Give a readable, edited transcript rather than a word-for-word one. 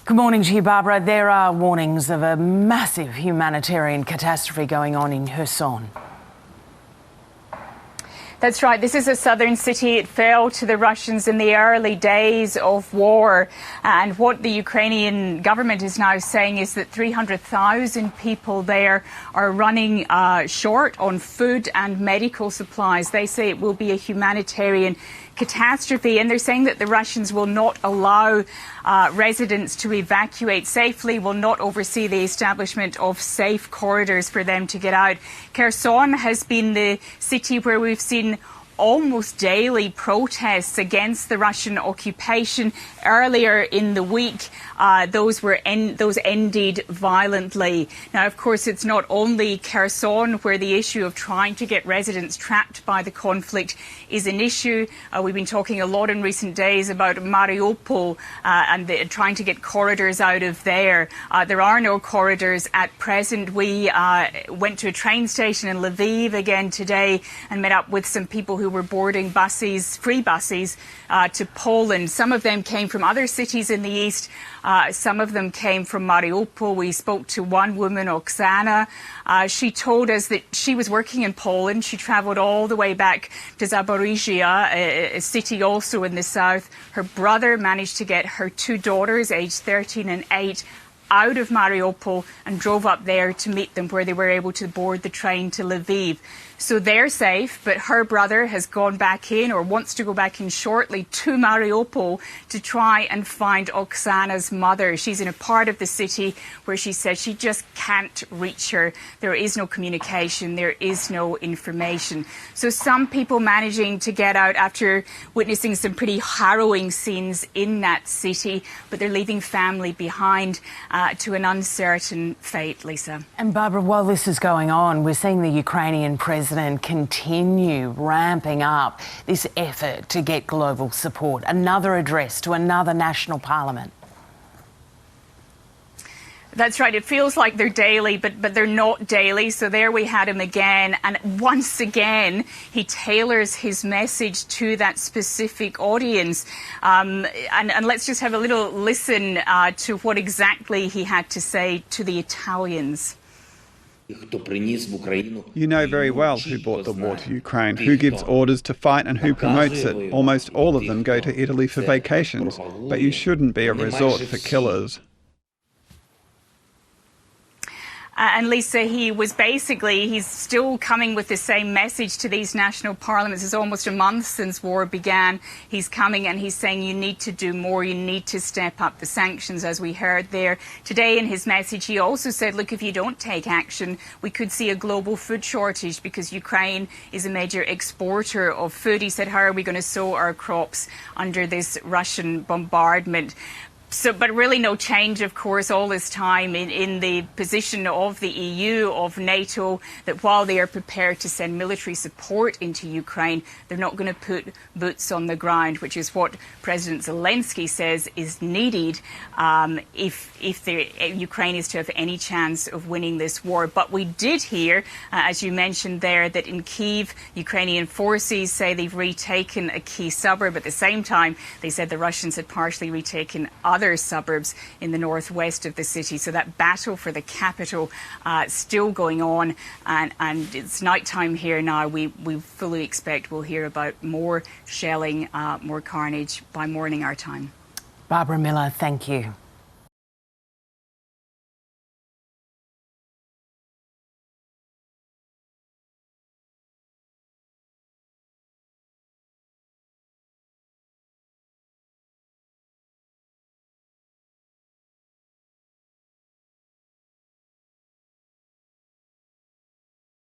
Good morning to you, Barbara. There are warnings of a massive humanitarian catastrophe going on in Kherson. That's right. This is a southern city. It fell to the Russians in the early days of war. And what the Ukrainian government is now saying is that 300,000 people there are running short on food and medical supplies. They say it will be a humanitarian catastrophe, and they're saying that the Russians will not allow residents to evacuate safely, will not oversee the establishment of safe corridors for them to get out. Kherson has been the city where we've seen almost daily protests against the Russian occupation. Earlier in the week, those ended violently. Now, of course, it's not only Kherson where the issue of trying to get residents trapped by the conflict is an issue. We've been talking a lot in recent days about Mariupol and trying to get corridors out of there. There are no corridors at present. We went to a train station in Lviv again today and met up with some people who were boarding buses, free buses, to Poland. Some of them came from other cities in the east. Some of them came from Mariupol. We spoke to one woman, Oksana. She told us that she was working in Poland. She travelled all the way back to Zaporizhia, a city also in the south. Her brother managed to get her two daughters, aged 13 and 8, out of Mariupol and drove up there to meet them, where they were able to board the train to Lviv. So they're safe, but her brother has gone back in, or wants to go back in shortly, to Mariupol to try and find Oksana's mother. She's in a part of the city where she says she just can't reach her. There is no communication, there is no information. So some people managing to get out after witnessing some pretty harrowing scenes in that city, but they're leaving family behind to an uncertain fate, Lisa. And Barbara, while this is going on, we're seeing the Ukrainian president continue ramping up this effort to get global support. Another address to another national parliament. That's right. It feels like they're daily, but they're not daily. So there we had him again. And once again, he tailors his message to that specific audience. And let's just have a little listen to what exactly he had to say to the Italians. You know very well who brought the war to Ukraine, who gives orders to fight and who promotes it. Almost all of them go to Italy for vacations, but you shouldn't be a resort for killers. And Lisa, he's still coming with the same message to these national parliaments. It's almost a month since war began. He's coming and he's saying you need to do more, you need to step up the sanctions, as we heard there. Today in his message, he also said, look, if you don't take action, we could see a global food shortage because Ukraine is a major exporter of food. He said, how are we going to sow our crops under this Russian bombardment? So, but really no change, of course, all this time in the position of the EU, of NATO, that while they are prepared to send military support into Ukraine, they're not going to put boots on the ground, which is what President Zelensky says is needed if Ukraine is to have any chance of winning this war. But we did hear, as you mentioned there, that in Kyiv, Ukrainian forces say they've retaken a key suburb. At the same time, they said the Russians had partially retaken other suburbs in the northwest of the city. So that battle for the capital still going on, and it's nighttime here now. We fully expect we'll hear about more shelling, more carnage by morning our time. Barbara Miller, thank you.